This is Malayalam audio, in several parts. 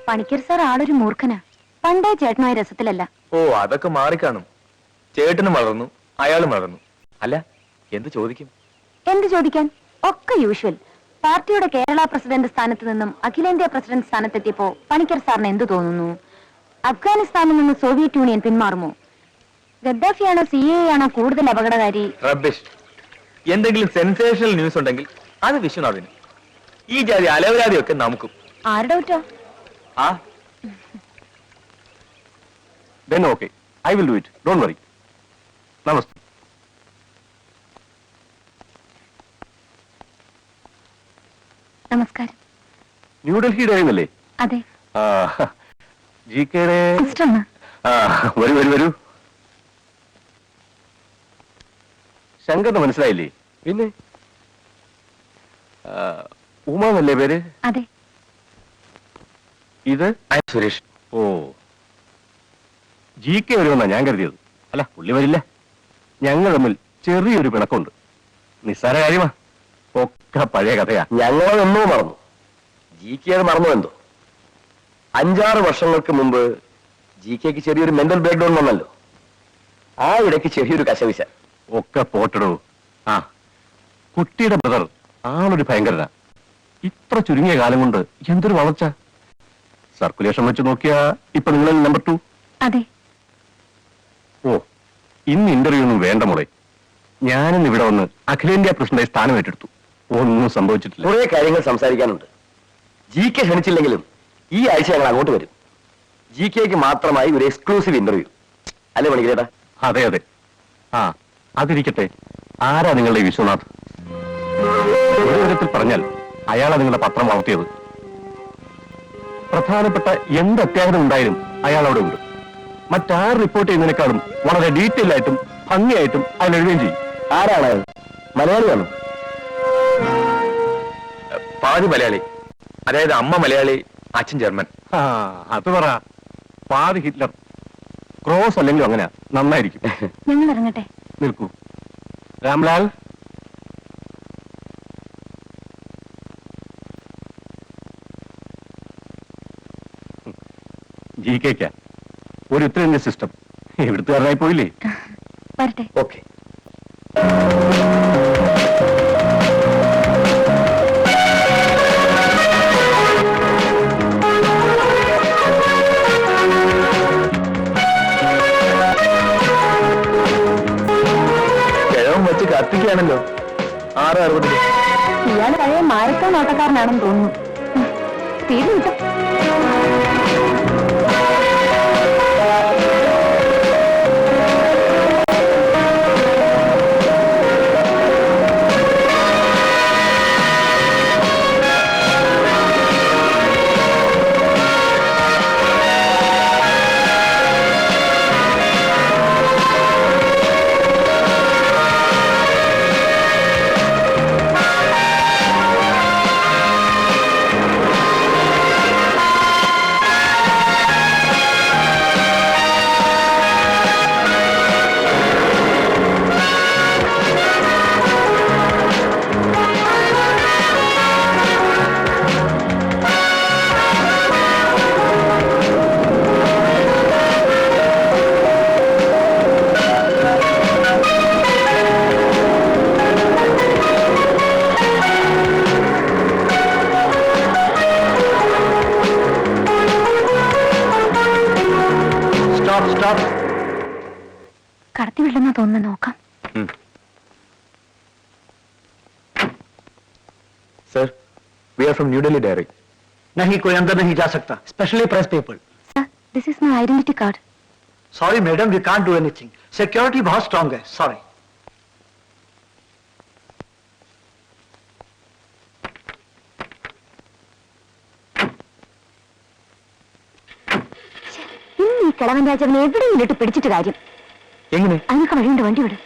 പണിക്കർ സാർ ആളൊരു മൂർഖനാ. പണ്ടേ ചേട്ടനായ രസത്തിലല്ല. ഓ, അതൊക്കെ മാറിക്കാണും. ചേട്ടനും വളർന്നു, അയാളും വളർന്നു. അല്ല, എന്ത് ചോദിക്കും? എന്ത് ചോദിക്കാൻ? ഒക്കെ യൂഷ്വൽ. പാർട്ടിയുടെ കേരള പ്രസിഡന്റ് സ്ഥാനത്ത് നിന്നും അഖിലേന്ത്യാ പ്രസിഡന്റ് സ്ഥാനത്തെത്തിയപ്പോ പണിക്കർ സാറിന് എന്ത് തോന്നുന്നു? അഫ്ഗാനിസ്ഥാനിൽ നിന്ന് സോവിയറ്റ് യൂണിയൻ പിന്മാറുമോ? ഗദ്ദാഫിയാണോ CIA ആണോ കൂടുതൽ അപകടകാരി? റബ്ബിഷ്. എന്തെങ്കിലും സെൻസേഷണൽ ന്യൂസ് ഉണ്ടെങ്കിൽ അത് വിശ്വനാഥിന്. ഈ ജാതി അലവരാതിയൊക്കെ നമുക്കും. ആരുടെ ഡൗട്ടാ? ആ, then okay, I will do it, don't worry. നമസ്തേ. നമസ്കാരം. ന്യൂഡൽഹിയുടെ ആയിരുന്നല്ലേ? അതെ. GK സിസ്റ്ററാണ്. വരൂ വരൂ വരൂ. ശങ്കറിന് മനസ്സിലായില്ലേ? പിന്നെ ഉമാന്നല്ലേ പേര്? അതെ. ഇത് സുരേഷ്. ഓ, GK വരുമെന്നാ ഞാൻ കരുതിയത്. അല്ല, പുള്ളി വരില്ല. ഞങ്ങൾ തമ്മിൽ ചെറിയൊരു പിണക്കമുണ്ട്. നിസ്സാര കാര്യമാ, ഒക്കെ പഴയ കഥയാ. ഞങ്ങളൊന്നോ മറന്നു. GK അത് മറന്നു എന്തോ? 5-6 വർഷങ്ങൾക്ക് മുമ്പ് GKക്ക് ചെറിയൊരു മെന്റൽ ബ്രേക്ക് ഡൗൺ വന്നല്ലോ. ആ ഇടയ്ക്ക് ചെറിയൊരു കശവിശ. ഒക്കെ പോട്ടടോ. ആ, കുട്ടിയുടെ ബ്രദർ ആളൊരു ഭയങ്കരനാ. ഇത്ര ചുരുങ്ങിയ കാലം കൊണ്ട് എന്തൊരു വളർച്ച. സർക്കുലേഷൻ വെച്ച് നോക്കിയാ ഇപ്പൊ നിങ്ങൾ നമ്പർ 2. അതെ. ഓ, ഇന്ന് ഇന്റർവ്യൂ ഒന്നും വേണ്ട മോളെ. ഞാനിന്ന് ഇവിടെ വന്ന് അഖിലേന്ത്യാ പ്രസിഡന്റായി സ്ഥാനം ഏറ്റെടുത്തു. ഒന്നും സംഭവിച്ചിട്ടില്ല. കുറെ കാര്യങ്ങൾ സംസാരിക്കാനുണ്ട്. GK ക്ഷണിച്ചില്ലെങ്കിലും ഈ ആഴ്ച ഞങ്ങൾ അങ്ങോട്ട് വരും. GKക്ക് മാത്രമായി ഒരു എക്സ്ക്ലൂസീവ് ഇന്റർവ്യൂ. അല്ലേ മണിക്കേട്ടാ? അതെ അതെ. ആ, അതിരിക്കട്ടെ. ആരാ നിങ്ങളുടെ ഈ വിശ്വനാഥ്? ഒരു വിധത്തിൽ പറഞ്ഞാൽ അയാളാ നിങ്ങളുടെ പത്രം വളർത്തിയത്. പ്രധാനപ്പെട്ട എന്ത് അത്യാഹിതം ഉണ്ടായാലും അയാൾ അവിടെ ഉണ്ട്. മറ്റാർ റിപ്പോർട്ട് ചെയ്യുന്നതിനേക്കാളും വളരെ ഡീറ്റെയിൽ ആയിട്ടും ഭംഗിയായിട്ടും അയാൾ എഴുതുകയും ചെയ്യും. ആരാണ്? മലയാളിയാണോ? പാതി മലയാളി. അതായത് അമ്മ മലയാളി, അച്ഛൻ ജർമ്മൻ. ആ, അത് പറ. പാതി ഹിറ്റ്ലർ. ക്രോസ് അല്ലെങ്കിലും അങ്ങനെ നന്നായിരിക്കും. ഞങ്ങൾ ഇറങ്ങട്ടെ. നിൽക്കൂ രാംലാൽ. GK ഒരു ഉത്തരേന്ത്യ സിസ്റ്റം. ഇവിടുത്തുകാരനായി പോയില്ലേ? വരട്ടെ. ഓക്കെ. കിഴവൻ വെച്ച് കത്തിക്കുകയാണല്ലോ. 6:60. ഇയാൾ പഴയ മാരക്കാൻ ഓട്ടക്കാരനാണെന്ന് തോന്നുന്നു. സ്പീഡ് കിട്ടും. കടത്തിവിടുന്ന തോന്നുന്നു. നോക്കാം. Sir, we are from New Delhi Diary. नहीं, कोई अंदर नहीं जा सकता, specially press people. Sir, this is my identity card. Sorry madam, we can't do anything. Security बहुत स्ट्रांग है. सॉरी. ഇന്ന് ഈ കിളവൻ രാജാവിനെ എവിടെയും ഇട്ട് പിടിച്ചിട്ട് കാര്യം. എങ്ങനെ? അതിനൊക്കെ വഴിയുണ്ട്. വണ്ടി വിട്.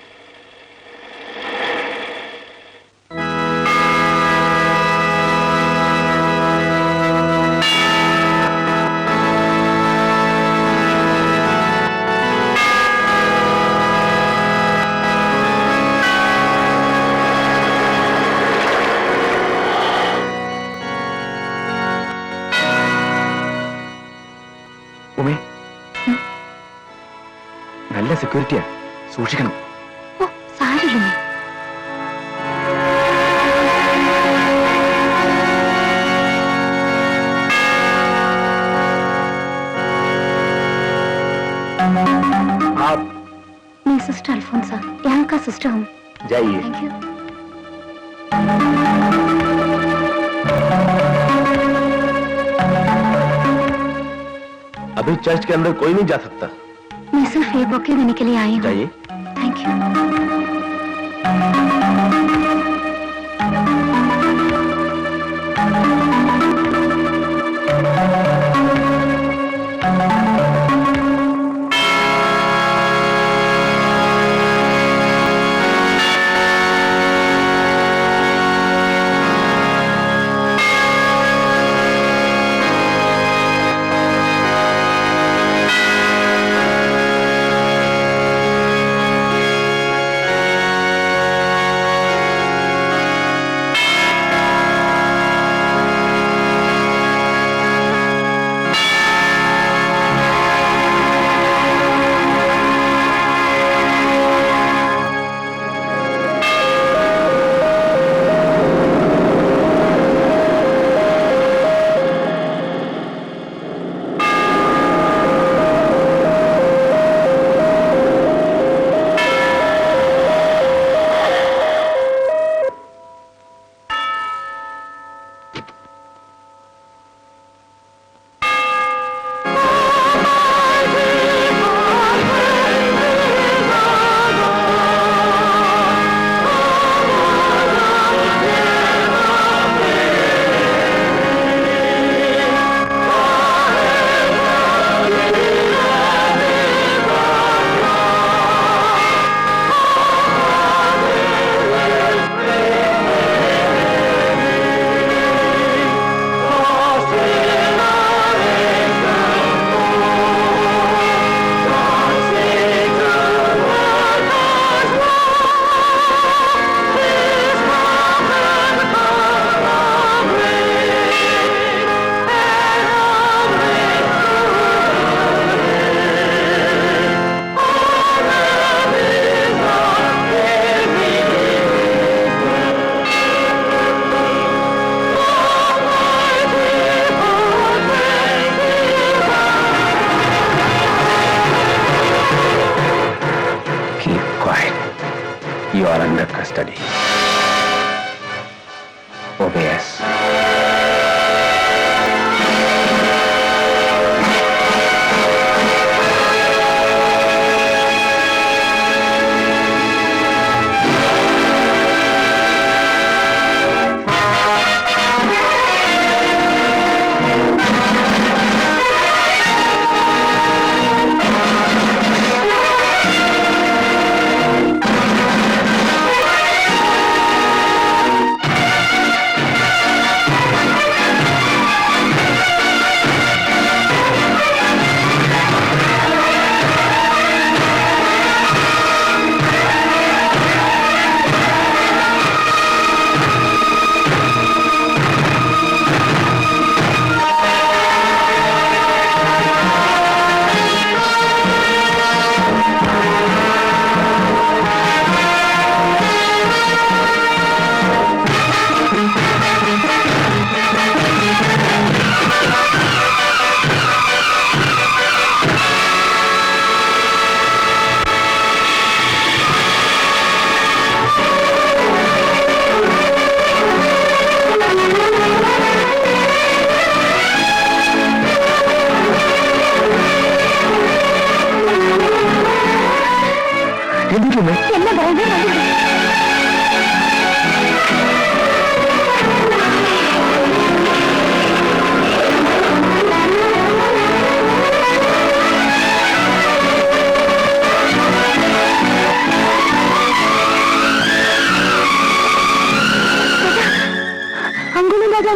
നല്ല സെക്യൂരിറ്റിയാ, സൂക്ഷിക്കണം. ഓ സാരില്ല. आप मैं सिस्टर अल्फोंसा, यहाँ का सिस्टर हूँ. जाइए. Thank you. अभी चर्च के अंदर कोई नहीं जा सकता. मैं सिर्फ ये बुके देने के लिए आई हूँ. जाइए. Thank you. You are under custody. Obey us.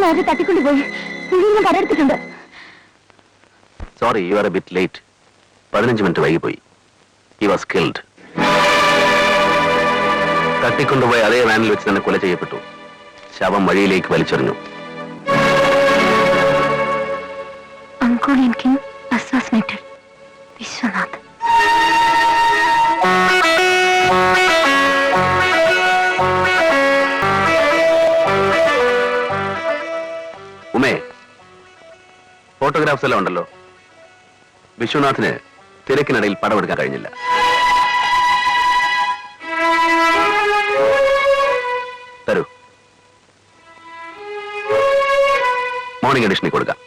ആര് തട്ടിക്കൊണ്ടുപോയി മുഴുവൻ കരെടുത്തിട്ടുണ്ട്. Sorry, you are a bit late. 15 minute വൈകിപ്പോയി. He was killed. തട്ടിക്കൊണ്ടുപോയ അതേ വാനിൽ വെച്ച് തന്നെ കൊല ചെയ്യപ്പെട്ടു. ശവം വഴിയിലേക്ക് വലിച്ചെറിഞ്ഞു. Angkolian King assassinated. Vishwanath. Photographs എല്ലാം ഉണ്ടല്ലോ. വിശ്വനാഥിന് തിരക്കിനിടയിൽ പടമെടുക്കാൻ കഴിഞ്ഞില്ല. തരൂ, മോർണിംഗ് എഡിഷനിൽ കൊടുക്കാം.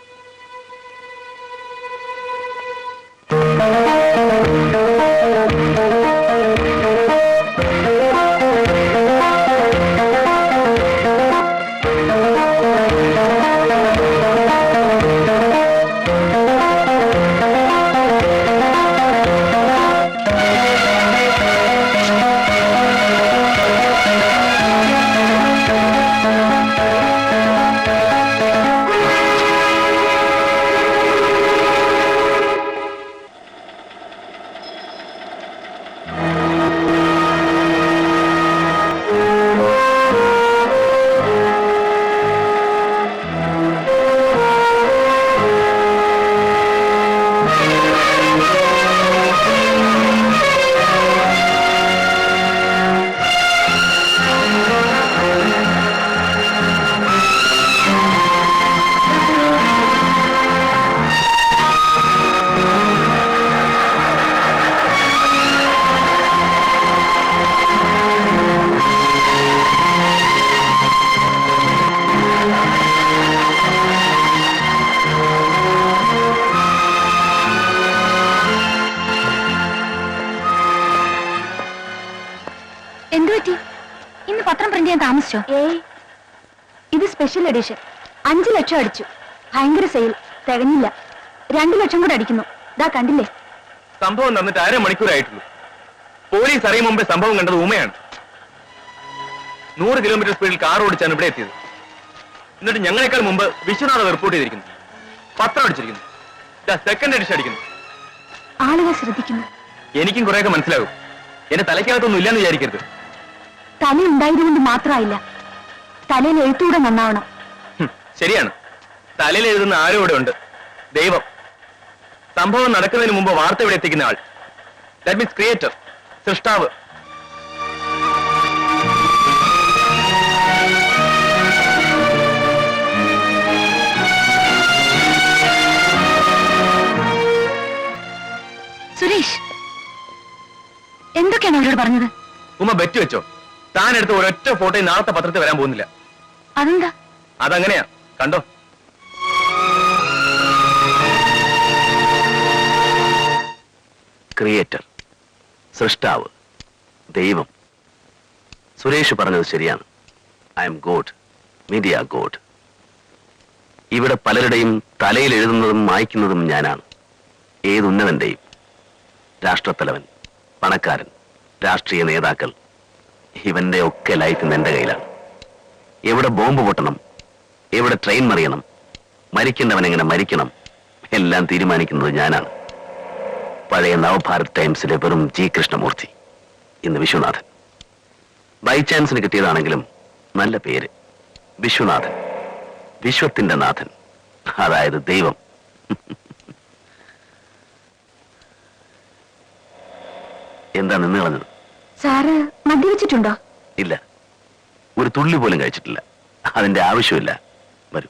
ഇന്ന് പത്രം പ്രിന്റ് ചെയ്യാൻ താമസിച്ചോ? ഇത് സ്പെഷ്യൽ എഡിഷൻ. 5 ലക്ഷം അടിച്ചു. ഭയങ്കര സെയിൽ. തികഞ്ഞില്ല. 2 ലക്ഷം കൂടെ അടിക്കുന്നു. ദാ കണ്ടില്ലേ? സംഭവം നടന്നിട്ട് 1/2 മണിക്കൂറായിട്ടുള്ളൂ. പോലീസ് അറിയും മുമ്പേ സംഭവം കണ്ടത് ഉമയാണ്. 100 കിലോമീറ്റർ സ്പീഡിൽ കാർ ഓടിച്ചാണ് ഇവിടെ എത്തിയത്. എന്നിട്ട് ഞങ്ങളെക്കാൾ മുമ്പ് വിശ്വനാഥ് റിപ്പോർട്ട് ചെയ്തിരിക്കുന്നു. പത്രം അടിച്ചിരിക്കുന്നു. സെക്കൻഡ് എഡിഷൻ അടിക്കുന്നു. ആളുകൾ ശ്രദ്ധിക്കുന്നു. എനിക്കും കുറെയൊക്കെ മനസ്സിലാകും. എന്റെ തലയ്ക്കകത്തൊന്നും ഇല്ലെന്ന് വിചാരിക്കരുത്. തല ഉണ്ടായതുകൊണ്ട് മാത്രമായില്ല, തലയിൽ എഴുത്തൂടെ നന്നാവണം. ശരിയാണ്. തലയിൽ എഴുതുന്ന ആരും ഇവിടെ ഉണ്ട്. ദൈവം. സംഭവം നടക്കുന്നതിന് മുമ്പ് വാർത്ത ഇവിടെ എത്തിക്കുന്ന ആൾ. ദാറ്റ് മീൻസ് ക്രിയേറ്റർ, സൃഷ്ടാവ്. സുരേഷ്, എന്തൊക്കെയാണ് അവരോട് പറഞ്ഞത്? ഉമ്മ ബെറ്റ് വെച്ചോ, താൻ എടുത്ത ഒരൊറ്റ ഫോട്ടോ നാളത്തെ പത്രത്തിൽ വരാൻ പോകുന്നില്ല. അതെന്താ? അതങ്ങനെയാ, കണ്ടോ. ക്രിയേറ്റർ, സൃഷ്ടാവ്, ദൈവം. സുരേഷ് പറഞ്ഞത് ശരിയാണ്. I M God, media God. ഇവിടെ പലരുടെയും തലയിൽ എഴുതുന്നതും മായ്ക്കുന്നതും ഞാനാണ്. ഏതുന്നതന്റെയും. രാഷ്ട്രത്തലവൻ, പണക്കാരൻ, രാഷ്ട്രീയ നേതാക്കൾ, ഇവന്റെ ഒക്കെ ലൈഫ് ഇന്ന് എന്റെ കയ്യിലാണ്. എവിടെ ബോംബ് പൊട്ടണം, എവിടെ ട്രെയിൻ മറിയണം, മരിക്കേണ്ടവൻ എങ്ങനെ മരിക്കണം, എല്ലാം തീരുമാനിക്കുന്നത് ഞാനാണ്. പഴയ നവഭാരത് ടൈംസിലെ വെറും ജി കൃഷ്ണമൂർത്തി, ഇന്ന് വിശ്വനാഥൻ. ബൈ ചാൻസിന് കിട്ടിയതാണെങ്കിലും നല്ല പേര്, വിശ്വനാഥൻ, വിശ്വത്തിന്റെ നാഥൻ, അതായത് ദൈവം. എന്താ നിന്ന് കളഞ്ഞത്? സാറ് മദ്യപിച്ചിട്ടുണ്ടോ? ഇല്ല, ഒരു തുള്ളി പോലും കഴിച്ചിട്ടില്ല. അതിന്റെ ആവശ്യമില്ല. വരൂ.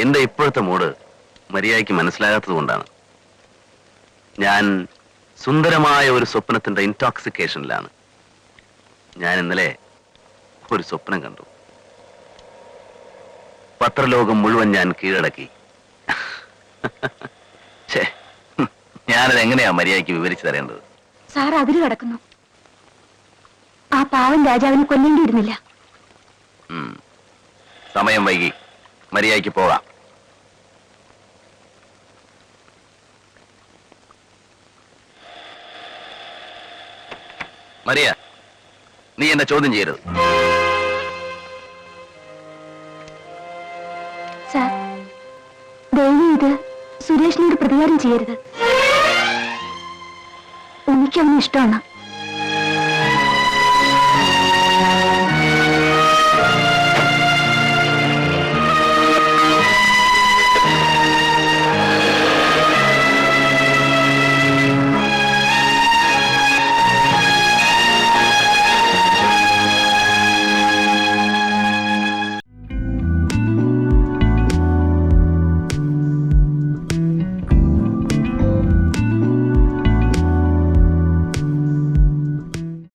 എന്റെ ഇപ്പോഴത്തെ മൂഡ് മര്യാദയ്ക്ക് മനസ്സിലാകാത്തത് കൊണ്ടാണ്. ഞാൻ സുന്ദരമായ ഒരു സ്വപ്നത്തിന്റെ ഇൻടോക്സിക്കേഷനിലാണ്. ഞാൻ ഇന്നലെ ഒരു സ്വപ്നം കണ്ടു. പത്രലോകം മുഴുവൻ ഞാൻ കീഴടക്കി. ഞാനത് എങ്ങനെയാ മര്യാദയ്ക്ക് വിവരിച്ചു തരേണ്ടത്? സാർ അതിര് കടക്കുന്നു. ആ പാവൻ രാജാവിനെ കൊല്ലേണ്ടിയിരുന്നില്ല. സമയം വൈകി, മര്യാദയ്ക്ക് പോകാം. മരിയ, നീ എന്നെ ചോദ്യം ചെയ്യരുത്. സാർ, ദയവ് ഇത് സുരേഷിനോട് പ്രതികാരം ചെയ്യരുത്. എനിക്കവന് ഇഷ്ടമാണ്.